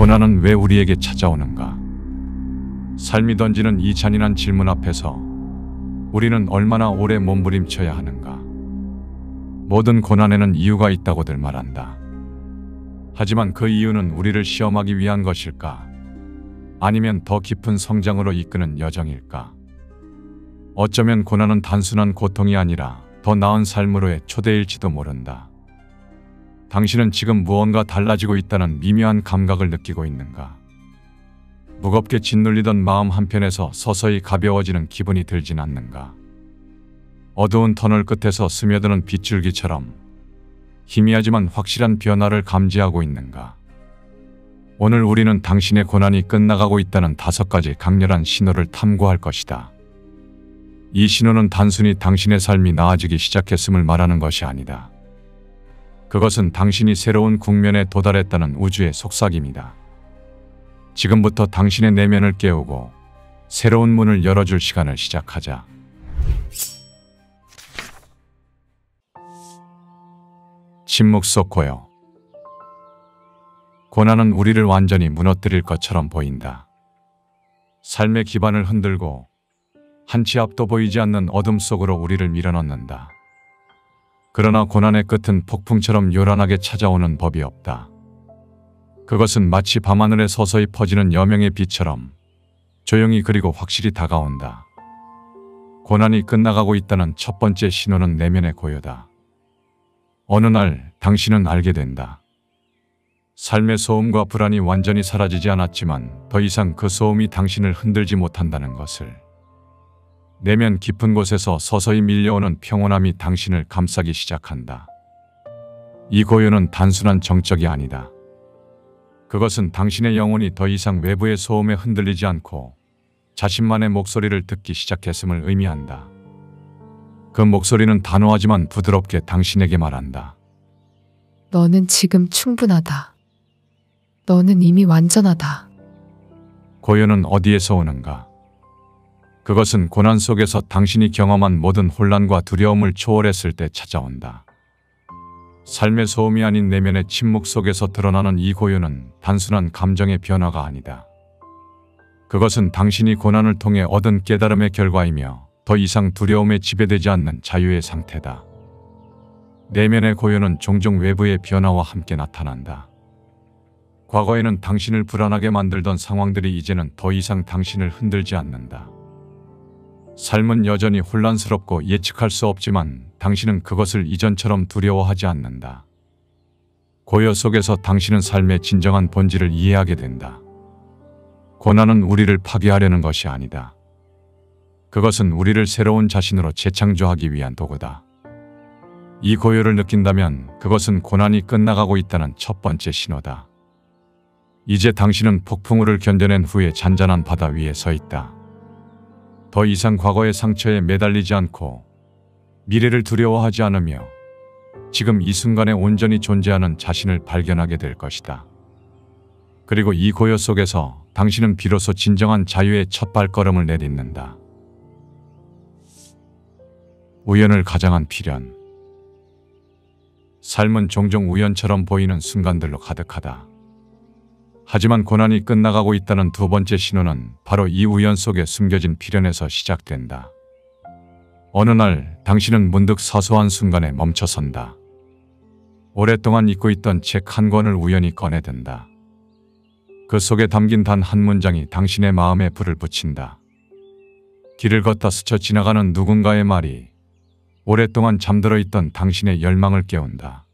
고난은 왜 우리에게 찾아오는가? 삶이 던지는 이 잔인한 질문 앞에서 우리는 얼마나 오래 몸부림쳐야 하는가? 모든 고난에는 이유가 있다고들 말한다. 하지만 그 이유는 우리를 시험하기 위한 것일까? 아니면 더 깊은 성장으로 이끄는 여정일까? 어쩌면 고난은 단순한 고통이 아니라 더 나은 삶으로의 초대일지도 모른다. 당신은 지금 무언가 달라지고 있다는 미묘한 감각을 느끼고 있는가? 무겁게 짓눌리던 마음 한편에서 서서히 가벼워지는 기분이 들진 않는가? 어두운 터널 끝에서 스며드는 빗줄기처럼 희미하지만 확실한 변화를 감지하고 있는가? 오늘 우리는 당신의 고난이 끝나가고 있다는 5가지 강렬한 신호를 탐구할 것이다. 이 신호는 단순히 당신의 삶이 나아지기 시작했음을 말하는 것이 아니다. 그것은 당신이 새로운 국면에 도달했다는 우주의 속삭임이다. 지금부터 당신의 내면을 깨우고 새로운 문을 열어줄 시간을 시작하자. 침묵 속 고요. 고난은 우리를 완전히 무너뜨릴 것처럼 보인다. 삶의 기반을 흔들고 한 치 앞도 보이지 않는 어둠 속으로 우리를 밀어넣는다. 그러나 고난의 끝은 폭풍처럼 요란하게 찾아오는 법이 없다. 그것은 마치 밤하늘에 서서히 퍼지는 여명의 빛처럼 조용히 그리고 확실히 다가온다. 고난이 끝나가고 있다는 첫 번째 신호는 내면의 고요다. 어느 날 당신은 알게 된다. 삶의 소음과 불안이 완전히 사라지지 않았지만 더 이상 그 소음이 당신을 흔들지 못한다는 것을. 내면 깊은 곳에서 서서히 밀려오는 평온함이 당신을 감싸기 시작한다. 이 고요는 단순한 정적이 아니다. 그것은 당신의 영혼이 더 이상 외부의 소음에 흔들리지 않고 자신만의 목소리를 듣기 시작했음을 의미한다. 그 목소리는 단호하지만 부드럽게 당신에게 말한다. 너는 지금 충분하다. 너는 이미 완전하다. 고요는 어디에서 오는가? 그것은 고난 속에서 당신이 경험한 모든 혼란과 두려움을 초월했을 때 찾아온다. 삶의 소음이 아닌 내면의 침묵 속에서 드러나는 이 고요는 단순한 감정의 변화가 아니다. 그것은 당신이 고난을 통해 얻은 깨달음의 결과이며 더 이상 두려움에 지배되지 않는 자유의 상태다. 내면의 고요는 종종 외부의 변화와 함께 나타난다. 과거에는 당신을 불안하게 만들던 상황들이 이제는 더 이상 당신을 흔들지 않는다. 삶은 여전히 혼란스럽고 예측할 수 없지만 당신은 그것을 이전처럼 두려워하지 않는다. 고요 속에서 당신은 삶의 진정한 본질을 이해하게 된다. 고난은 우리를 파괴하려는 것이 아니다. 그것은 우리를 새로운 자신으로 재창조하기 위한 도구다. 이 고요를 느낀다면 그것은 고난이 끝나가고 있다는 첫 번째 신호다. 이제 당신은 폭풍우를 견뎌낸 후에 잔잔한 바다 위에 서 있다. 더 이상 과거의 상처에 매달리지 않고 미래를 두려워하지 않으며 지금 이 순간에 온전히 존재하는 자신을 발견하게 될 것이다. 그리고 이 고요 속에서 당신은 비로소 진정한 자유의 첫 발걸음을 내딛는다. 우연을 가장한 필연. 삶은 종종 우연처럼 보이는 순간들로 가득하다. 하지만 고난이 끝나가고 있다는 두 번째 신호는 바로 이 우연 속에 숨겨진 필연에서 시작된다. 어느 날 당신은 문득 사소한 순간에 멈춰선다. 오랫동안 잊고 있던 책 한 권을 우연히 꺼내든다. 그 속에 담긴 단 한 문장이 당신의 마음에 불을 붙인다. 길을 걷다 스쳐 지나가는 누군가의 말이 오랫동안 잠들어 있던 당신의 열망을 깨운다.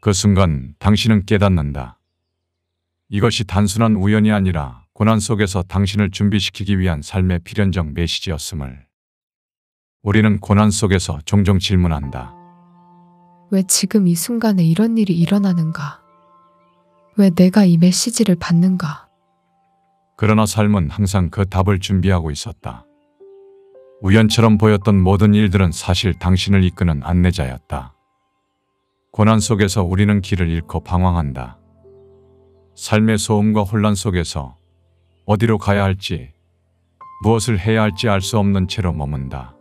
그 순간 당신은 깨닫는다. 이것이 단순한 우연이 아니라 고난 속에서 당신을 준비시키기 위한 삶의 필연적 메시지였음을. 우리는 고난 속에서 종종 질문한다. 왜 지금 이 순간에 이런 일이 일어나는가? 왜 내가 이 메시지를 받는가? 그러나 삶은 항상 그 답을 준비하고 있었다. 우연처럼 보였던 모든 일들은 사실 당신을 이끄는 안내자였다. 고난 속에서 우리는 길을 잃고 방황한다. 삶의 소음과 혼란 속에서 어디로 가야 할지, 무엇을 해야 할지 알 수 없는 채로 머문다.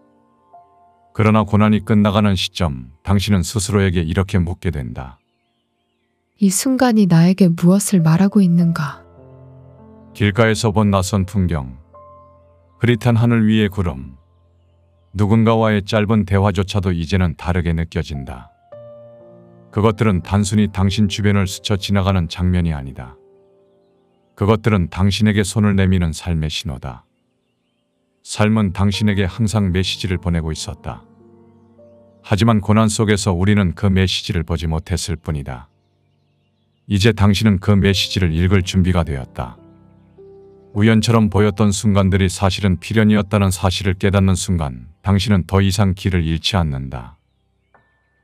그러나 고난이 끝나가는 시점, 당신은 스스로에게 이렇게 묻게 된다. 이 순간이 나에게 무엇을 말하고 있는가? 길가에서 본 낯선 풍경, 흐릿한 하늘 위의 구름, 누군가와의 짧은 대화조차도 이제는 다르게 느껴진다. 그것들은 단순히 당신 주변을 스쳐 지나가는 장면이 아니다. 그것들은 당신에게 손을 내미는 삶의 신호다. 삶은 당신에게 항상 메시지를 보내고 있었다. 하지만 고난 속에서 우리는 그 메시지를 보지 못했을 뿐이다. 이제 당신은 그 메시지를 읽을 준비가 되었다. 우연처럼 보였던 순간들이 사실은 필연이었다는 사실을 깨닫는 순간 당신은 더 이상 길을 잃지 않는다.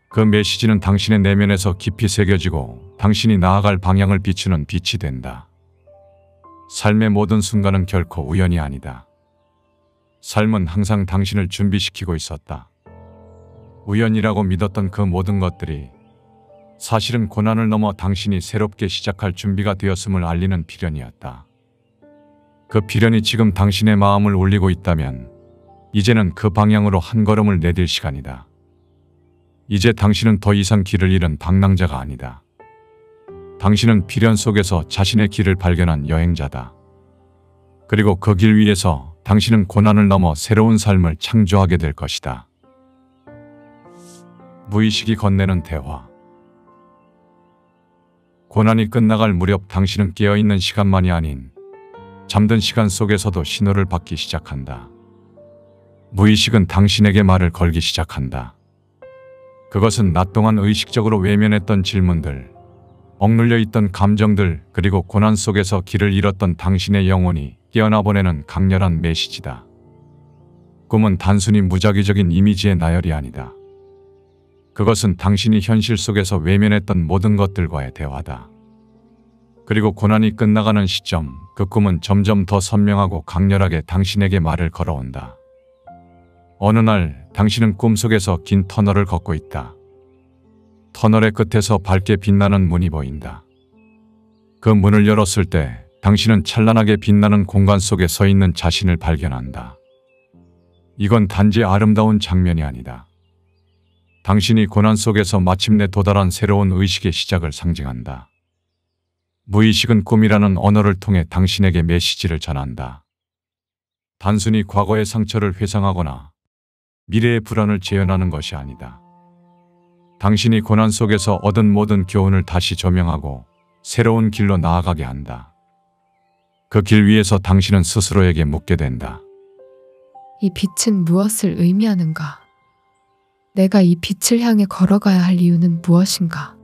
그 메시지는 당신의 내면에서 깊이 새겨지고 당신이 나아갈 방향을 비추는 빛이 된다. 삶의 모든 순간은 결코 우연이 아니다. 삶은 항상 당신을 준비시키고 있었다. 우연이라고 믿었던 그 모든 것들이 사실은 고난을 넘어 당신이 새롭게 시작할 준비가 되었음을 알리는 필연이었다. 그 필연이 지금 당신의 마음을 울리고 있다면 이제는 그 방향으로 한 걸음을 내딜 시간이다. 이제 당신은 더 이상 길을 잃은 방랑자가 아니다. 당신은 필연 속에서 자신의 길을 발견한 여행자다. 그리고 그 길 위에서 당신은 고난을 넘어 새로운 삶을 창조하게 될 것이다. 무의식이 건네는 대화. 고난이 끝나갈 무렵 당신은 깨어있는 시간만이 아닌 잠든 시간 속에서도 신호를 받기 시작한다. 무의식은 당신에게 말을 걸기 시작한다. 그것은 낮 동안 의식적으로 외면했던 질문들, 억눌려 있던 감정들, 그리고 고난 속에서 길을 잃었던 당신의 영혼이 깨어나 보내는 강렬한 메시지다. 꿈은 단순히 무작위적인 이미지의 나열이 아니다. 그것은 당신이 현실 속에서 외면했던 모든 것들과의 대화다. 그리고 고난이 끝나가는 시점, 그 꿈은 점점 더 선명하고 강렬하게 당신에게 말을 걸어온다. 어느 날 당신은 꿈속에서 긴 터널을 걷고 있다. 터널의 끝에서 밝게 빛나는 문이 보인다. 그 문을 열었을 때 당신은 찬란하게 빛나는 공간 속에 서 있는 자신을 발견한다. 이건 단지 아름다운 장면이 아니다. 당신이 고난 속에서 마침내 도달한 새로운 의식의 시작을 상징한다. 무의식은 꿈이라는 언어를 통해 당신에게 메시지를 전한다. 단순히 과거의 상처를 회상하거나 미래의 불안을 재현하는 것이 아니다. 당신이 고난 속에서 얻은 모든 교훈을 다시 조명하고 새로운 길로 나아가게 한다. 그 길 위에서 당신은 스스로에게 묻게 된다. 이 빛은 무엇을 의미하는가? 내가 이 빛을 향해 걸어가야 할 이유는 무엇인가?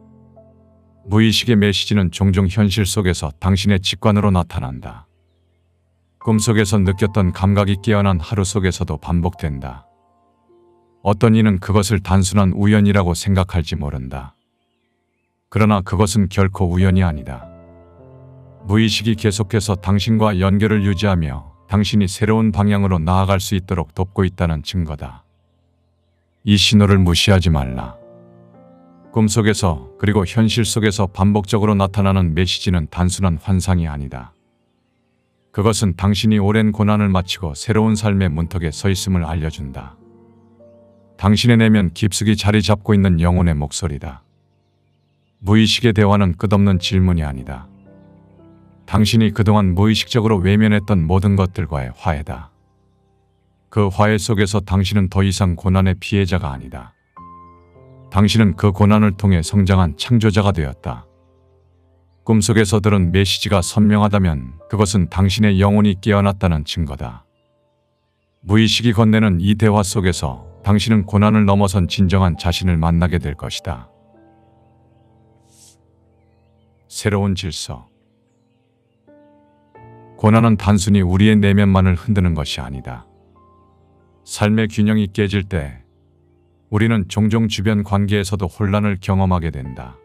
무의식의 메시지는 종종 현실 속에서 당신의 직관으로 나타난다. 꿈속에서 느꼈던 감각이 깨어난 하루 속에서도 반복된다. 어떤 이는 그것을 단순한 우연이라고 생각할지 모른다. 그러나 그것은 결코 우연이 아니다. 무의식이 계속해서 당신과 연결을 유지하며 당신이 새로운 방향으로 나아갈 수 있도록 돕고 있다는 증거다. 이 신호를 무시하지 말라. 꿈속에서 그리고 현실 속에서 반복적으로 나타나는 메시지는 단순한 환상이 아니다. 그것은 당신이 오랜 고난을 마치고 새로운 삶의 문턱에 서 있음을 알려준다. 당신의 내면 깊숙이 자리 잡고 있는 영혼의 목소리다. 무의식의 대화는 끝없는 질문이 아니다. 당신이 그동안 무의식적으로 외면했던 모든 것들과의 화해다. 그 화해 속에서 당신은 더 이상 고난의 피해자가 아니다. 당신은 그 고난을 통해 성장한 창조자가 되었다. 꿈속에서 들은 메시지가 선명하다면 그것은 당신의 영혼이 깨어났다는 증거다. 무의식이 건네는 이 대화 속에서 당신은 고난을 넘어선 진정한 자신을 만나게 될 것이다. 새로운 질서. 고난은 단순히 우리의 내면만을 흔드는 것이 아니다. 삶의 균형이 깨질 때 우리는 종종 주변 관계에서도 혼란을 경험하게 된다.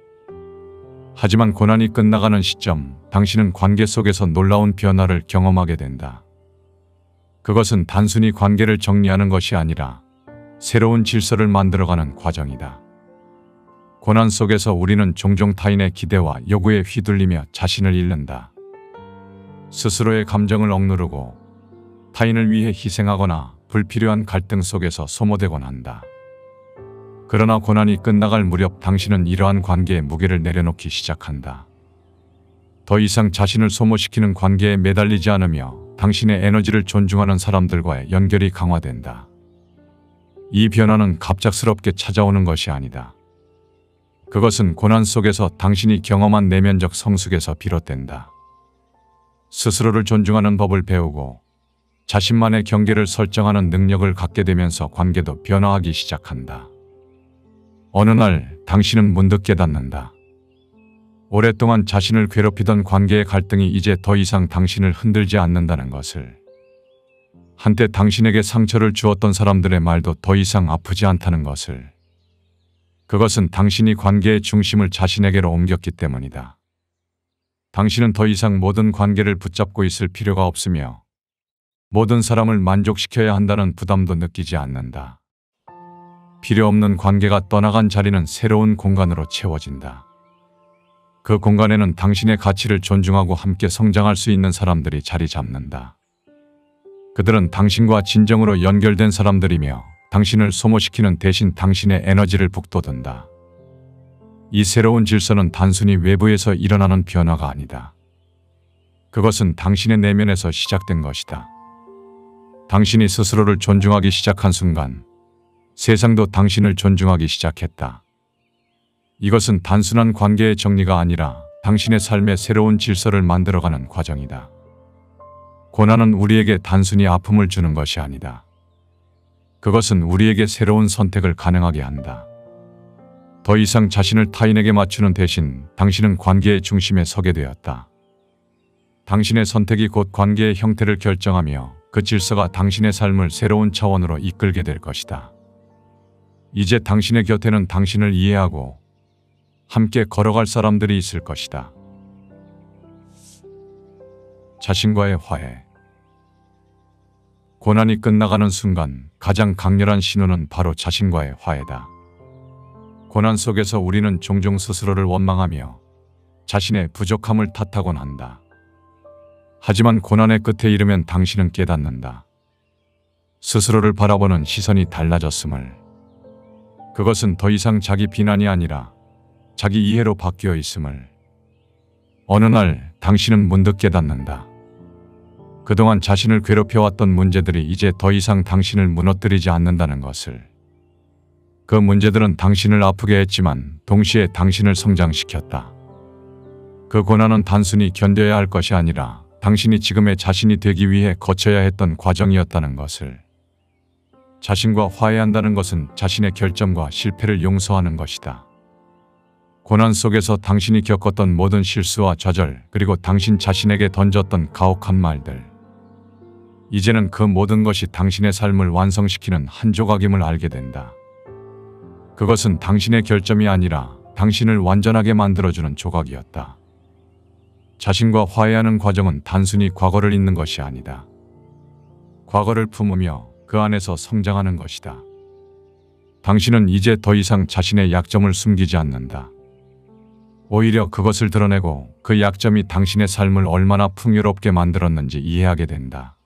하지만 고난이 끝나가는 시점, 당신은 관계 속에서 놀라운 변화를 경험하게 된다. 그것은 단순히 관계를 정리하는 것이 아니라 새로운 질서를 만들어가는 과정이다. 고난 속에서 우리는 종종 타인의 기대와 요구에 휘둘리며 자신을 잃는다. 스스로의 감정을 억누르고 타인을 위해 희생하거나 불필요한 갈등 속에서 소모되곤 한다. 그러나 고난이 끝나갈 무렵 당신은 이러한 관계의 무게를 내려놓기 시작한다. 더 이상 자신을 소모시키는 관계에 매달리지 않으며 당신의 에너지를 존중하는 사람들과의 연결이 강화된다. 이 변화는 갑작스럽게 찾아오는 것이 아니다. 그것은 고난 속에서 당신이 경험한 내면적 성숙에서 비롯된다. 스스로를 존중하는 법을 배우고 자신만의 경계를 설정하는 능력을 갖게 되면서 관계도 변화하기 시작한다. 어느 날 당신은 문득 깨닫는다. 오랫동안 자신을 괴롭히던 관계의 갈등이 이제 더 이상 당신을 흔들지 않는다는 것을. 한때 당신에게 상처를 주었던 사람들의 말도 더 이상 아프지 않다는 것을. 그것은 당신이 관계의 중심을 자신에게로 옮겼기 때문이다. 당신은 더 이상 모든 관계를 붙잡고 있을 필요가 없으며 모든 사람을 만족시켜야 한다는 부담도 느끼지 않는다. 필요 없는 관계가 떠나간 자리는 새로운 공간으로 채워진다. 그 공간에는 당신의 가치를 존중하고 함께 성장할 수 있는 사람들이 자리 잡는다. 그들은 당신과 진정으로 연결된 사람들이며 당신을 소모시키는 대신 당신의 에너지를 북돋운다. 이 새로운 질서는 단순히 외부에서 일어나는 변화가 아니다. 그것은 당신의 내면에서 시작된 것이다. 당신이 스스로를 존중하기 시작한 순간 세상도 당신을 존중하기 시작했다. 이것은 단순한 관계의 정리가 아니라 당신의 삶의 새로운 질서를 만들어가는 과정이다. 고난은 우리에게 단순히 아픔을 주는 것이 아니다. 그것은 우리에게 새로운 선택을 가능하게 한다. 더 이상 자신을 타인에게 맞추는 대신 당신은 관계의 중심에 서게 되었다. 당신의 선택이 곧 관계의 형태를 결정하며 그 질서가 당신의 삶을 새로운 차원으로 이끌게 될 것이다. 이제 당신의 곁에는 당신을 이해하고 함께 걸어갈 사람들이 있을 것이다. 자신과의 화해. 고난이 끝나가는 순간 가장 강렬한 신호는 바로 자신과의 화해다. 고난 속에서 우리는 종종 스스로를 원망하며 자신의 부족함을 탓하곤 한다. 하지만 고난의 끝에 이르면 당신은 깨닫는다. 스스로를 바라보는 시선이 달라졌음을. 그것은 더 이상 자기 비난이 아니라 자기 이해로 바뀌어 있음을. 어느 날 당신은 문득 깨닫는다. 그동안 자신을 괴롭혀왔던 문제들이 이제 더 이상 당신을 무너뜨리지 않는다는 것을. 그 문제들은 당신을 아프게 했지만 동시에 당신을 성장시켰다. 그 고난은 단순히 견뎌야 할 것이 아니라 당신이 지금의 자신이 되기 위해 거쳐야 했던 과정이었다는 것을. 자신과 화해한다는 것은 자신의 결점과 실패를 용서하는 것이다. 고난 속에서 당신이 겪었던 모든 실수와 좌절, 그리고 당신 자신에게 던졌던 가혹한 말들. 이제는 그 모든 것이 당신의 삶을 완성시키는 한 조각임을 알게 된다. 그것은 당신의 결점이 아니라 당신을 완전하게 만들어주는 조각이었다. 자신과 화해하는 과정은 단순히 과거를 잊는 것이 아니다. 과거를 품으며 그 안에서 성장하는 것이다. 당신은 이제 더 이상 자신의 약점을 숨기지 않는다. 오히려 그것을 드러내고 그 약점이 당신의 삶을 얼마나 풍요롭게 만들었는지 이해하게 된다.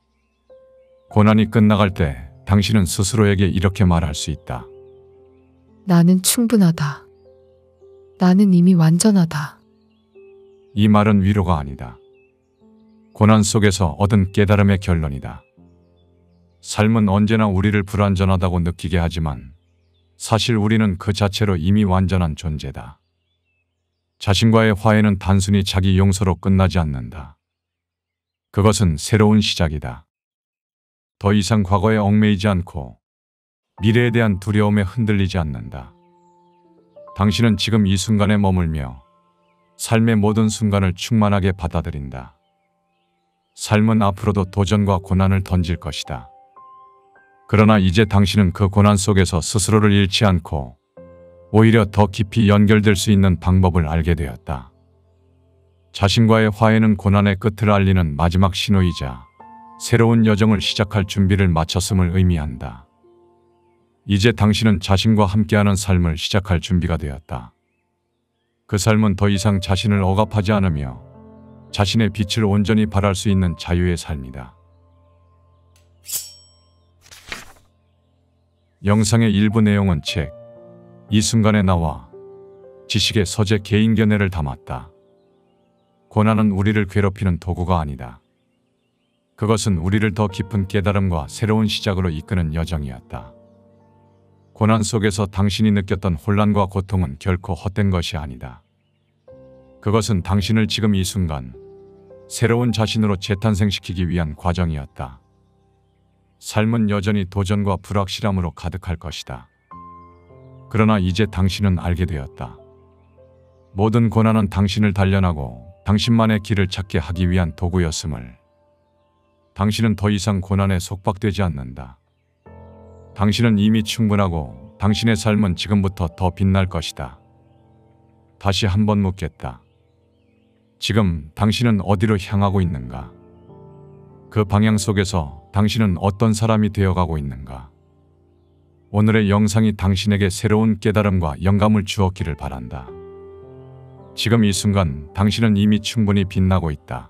고난이 끝나갈 때 당신은 스스로에게 이렇게 말할 수 있다. 나는 충분하다. 나는 이미 완전하다. 이 말은 위로가 아니다. 고난 속에서 얻은 깨달음의 결론이다. 삶은 언제나 우리를 불완전하다고 느끼게 하지만 사실 우리는 그 자체로 이미 완전한 존재다. 자신과의 화해는 단순히 자기 용서로 끝나지 않는다. 그것은 새로운 시작이다. 더 이상 과거에 얽매이지 않고 미래에 대한 두려움에 흔들리지 않는다. 당신은 지금 이 순간에 머물며 삶의 모든 순간을 충만하게 받아들인다. 삶은 앞으로도 도전과 고난을 던질 것이다. 그러나 이제 당신은 그 고난 속에서 스스로를 잃지 않고 오히려 더 깊이 연결될 수 있는 방법을 알게 되었다. 자신과의 화해는 고난의 끝을 알리는 마지막 신호이자 새로운 여정을 시작할 준비를 마쳤음을 의미한다. 이제 당신은 자신과 함께하는 삶을 시작할 준비가 되었다. 그 삶은 더 이상 자신을 억압하지 않으며 자신의 빛을 온전히 발할 수 있는 자유의 삶이다. 영상의 일부 내용은 책, 이 순간에 나와 지식의 서재 개인 견해를 담았다. 고난은 우리를 괴롭히는 도구가 아니다. 그것은 우리를 더 깊은 깨달음과 새로운 시작으로 이끄는 여정이었다. 고난 속에서 당신이 느꼈던 혼란과 고통은 결코 헛된 것이 아니다. 그것은 당신을 지금 이 순간 새로운 자신으로 재탄생시키기 위한 과정이었다. 삶은 여전히 도전과 불확실함으로 가득할 것이다. 그러나 이제 당신은 알게 되었다. 모든 고난은 당신을 단련하고 당신만의 길을 찾게 하기 위한 도구였음을. 당신은 더 이상 고난에 속박되지 않는다. 당신은 이미 충분하고 당신의 삶은 지금부터 더 빛날 것이다. 다시 한번 묻겠다. 지금 당신은 어디로 향하고 있는가? 그 방향 속에서 당신은 어떤 사람이 되어가고 있는가? 오늘의 영상이 당신에게 새로운 깨달음과 영감을 주었기를 바란다. 지금 이 순간 당신은 이미 충분히 빛나고 있다.